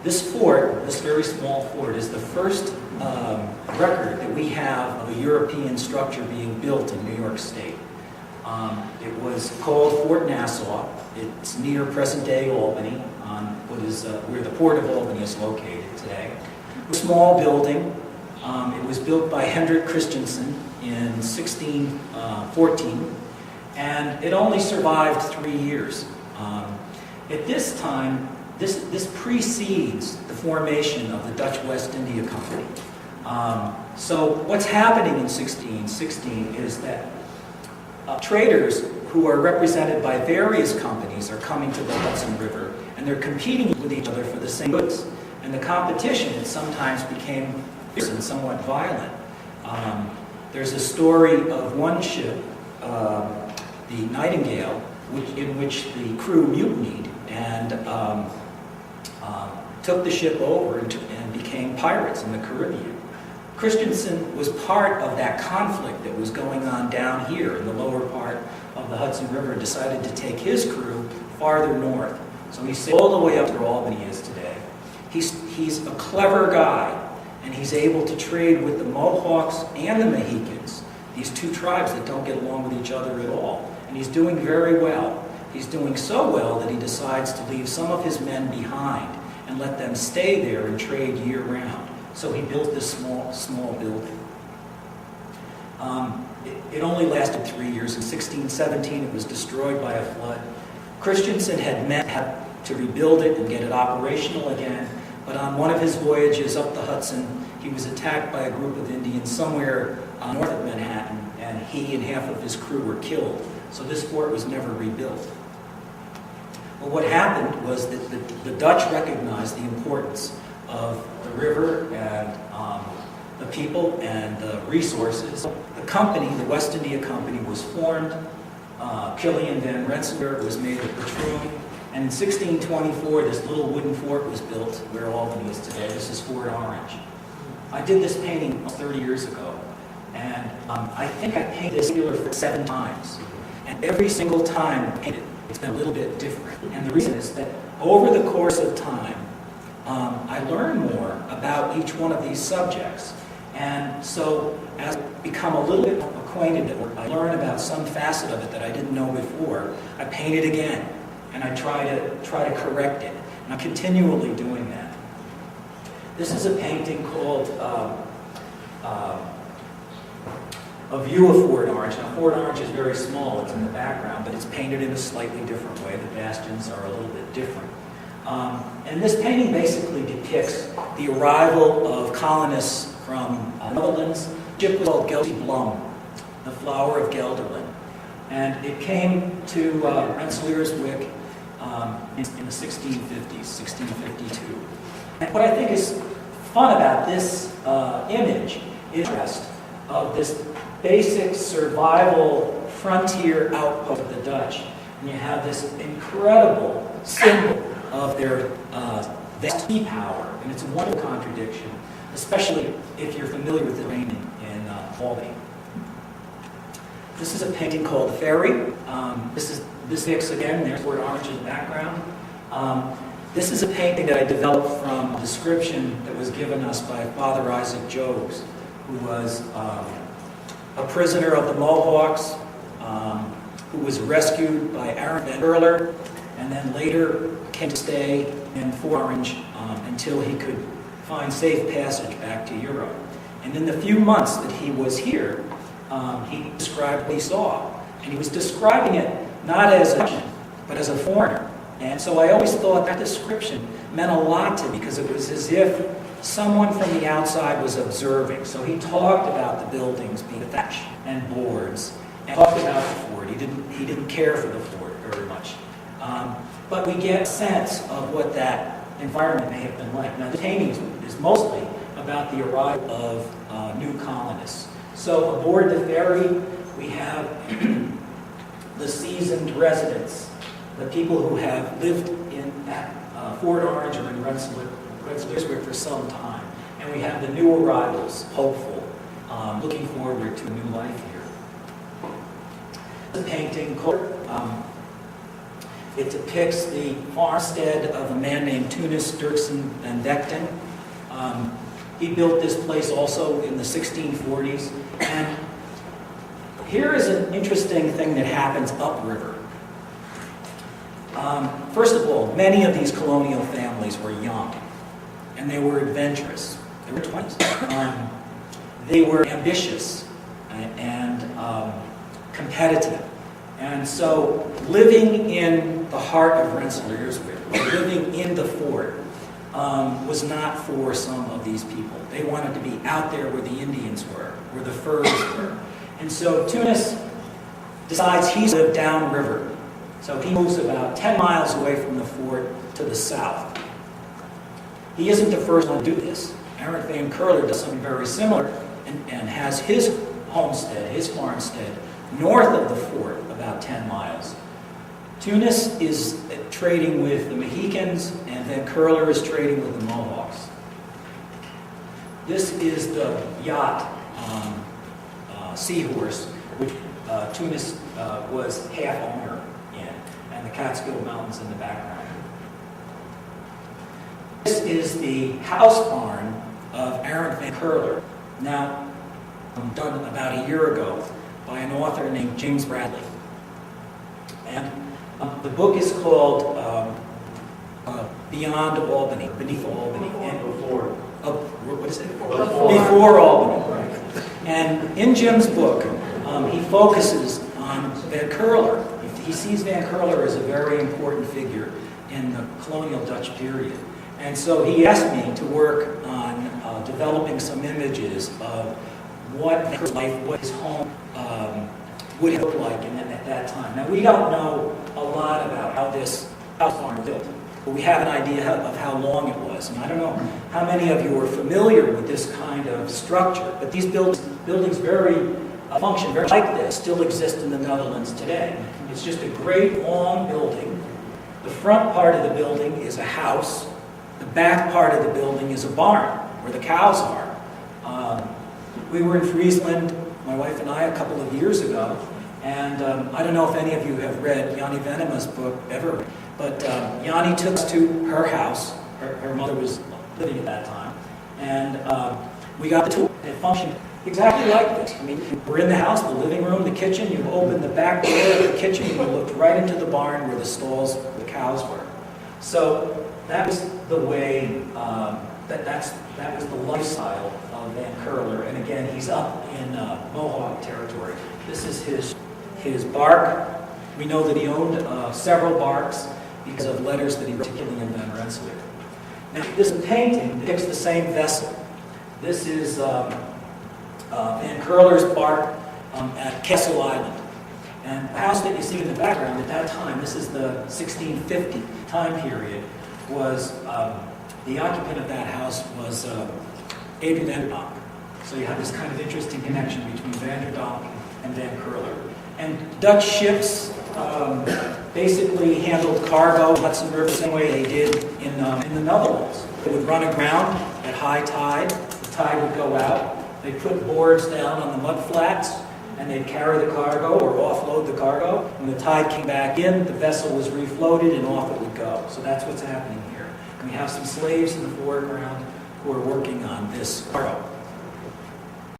This fort, this very small fort, is the first record that we have of a European structure being built in New York State. It was called Fort Nassau. It's near present-day Albany, on what is where the Port of Albany is located today. A small building. It was built by Hendrik Christensen in 1614, and it only survived 3 years. At this time, this precedes the formation of the Dutch West India Company. So what's happening in 1616 is that traders who are represented by various companies are coming to the Hudson River, and they're competing with each other for the same goods. And the competition sometimes became fierce and somewhat violent. There's a story of one ship, the Nightingale, in which the crew mutinied and took the ship over and became pirates in the Caribbean. Christensen was part of that conflict that was going on down here in the lower part of the Hudson River, and decided to take his crew farther north. So he sailed all the way up to where Albany is today. He's a clever guy, and he's able to trade with the Mohawks and the Mohicans, these two tribes that don't get along with each other at all. And he's doing very well. He's doing so well that he decides to leave some of his men behind and let them stay there and trade year-round. So he built this small building. It only lasted 3 years. In 1617, it was destroyed by a flood. Christensen had to rebuild it and get it operational again, but on one of his voyages up the Hudson, he was attacked by a group of Indians somewhere north of Manhattan, and he and half of his crew were killed. So this fort was never rebuilt. Well, what happened was that the Dutch recognized the importance of the river and the people and the resources. The company, the West India Company, was formed. Kilian van Rensselaer was made a patroon. And in 1624, this little wooden fort was built where Albany is today. This is Fort Orange. I did this painting 30 years ago. And I think I painted this particular fort 7 times. And every single time I painted, it's been a little bit different. And the reason is that over the course of time, I learn more about each one of these subjects. And so as I become a little bit acquainted with it, I learn about some facet of it that I didn't know before. I paint it again, and I try to correct it. And I'm continually doing that. This is a painting called A View of Fort Orange. Now, Fort Orange is very small. It's in the background, but it's painted in a slightly different way. The bastions are a little bit different. And this painting basically depicts the arrival of colonists from the Netherlands. The ship was called Gelderblom, the flower of Gelderland. And it came to Rensselaer's Wick in the 1650s, 1652. And what I think is fun about this image is the interest of this basic survival frontier outpost of the Dutch. And you have this incredible symbol of their vast sea power, and it's a wonderful contradiction, especially if you're familiar with the terrain in Albany. This is a painting called The Ferry. This mix again, there's Fort Orange's background. This is a painting that I developed from a description that was given us by Father Isaac Jogues, who was a prisoner of the Mohawks, who was rescued by Aaron Van Curler, and then later came to stay in Fort Orange until he could find safe passage back to Europe. And in the few months that he was here, he described what he saw. And he was describing it not as a Dutchman, but as a foreigner. And so I always thought that description meant a lot to me, because it was as if someone from the outside was observing. So he talked about the buildings being thatch and boards, and talked about the fort. He didn't care for the fort very much. But we get a sense of what that environment may have been like. Now, the painting is mostly about the arrival of new colonists. So aboard the ferry, we have the seasoned residents, the people who have lived at Fort Orange or in Rensselaer's Wick for some time. And we have the new arrivals, hopeful, looking forward to a new life here. The painting called It depicts the farmstead of a man named Tunis Dirksen van Dekten. He built this place also in the 1640s. And here is an interesting thing that happens upriver. First of all, many of these colonial families were young, and they were adventurous. They were 20s. They were ambitious and competitive. And so living in the heart of Rensselaerswyck, living in the fort, was not for some of these people. They wanted to be out there where the Indians were, where the furs were. And so Tunis decides he's to live downriver. So he moves about 10 miles away from the fort to the south. He isn't the first one to do this. Aaron Van Curler does something very similar and has his homestead, his farmstead, north of the fort, about 10 miles. Tunis is trading with the Mohicans, and Van Curler is trading with the Mohawks. This is the yacht, Seahorse, which Tunis was half owner in, and the Catskill Mountains in the background. This is the house barn of Aaron Van Curler, now done about a year ago by an author named James Bradley. And the book is called Beyond Albany, Beneath Albany. And Before. What is it? Before Albany. Right. And in Jim's book, he focuses on Van Curler. He sees Van Curler as a very important figure in the colonial Dutch period. And so he asked me to work on developing some images of what Van Curler's life, what his home would have looked like at that time. Now, we don't know a lot about how this house barn was built, but we have an idea of how long it was. And I don't know how many of you are familiar with this kind of structure, but these buildings function very like this, still exist in the Netherlands today. It's just a great long building. The front part of the building is a house. The back part of the building is a barn where the cows are. We were in Friesland, my wife and I, a couple of years ago, and I don't know if any of you have read Yanni Venema's book ever, but Yanni took us to her house. Her mother was living at that time, and we got the tour. It functioned exactly like this. I mean, we're in the house, the living room, the kitchen. You opened the back door of the kitchen, you looked right into the barn where the stalls, where the cows were. So that was the way, that was the lifestyle of Van Curler. And again, he's up in Mohawk territory. This is his bark. We know that he owned several barks because of letters that he wrote to Killian Van Rensselaer. Now, this painting depicts the same vessel. This is Van Curler's bark at Castle Island. And the house that you see in the background at that time, this is the 1650 time period, was the occupant of that house was Adrian Vanderdonk. So you have this kind of interesting connection between Vanderdonk and Van Curler. And Dutch ships basically handled cargo Hudson River the same way they did in the Netherlands. They would run aground at high tide. The tide would go out. They'd put boards down on the mud flats, and they'd carry the cargo or offload the cargo. When the tide came back in, the vessel was refloated and off it would go. So that's what's happening here. And we have some slaves in the foreground who are working on this cargo.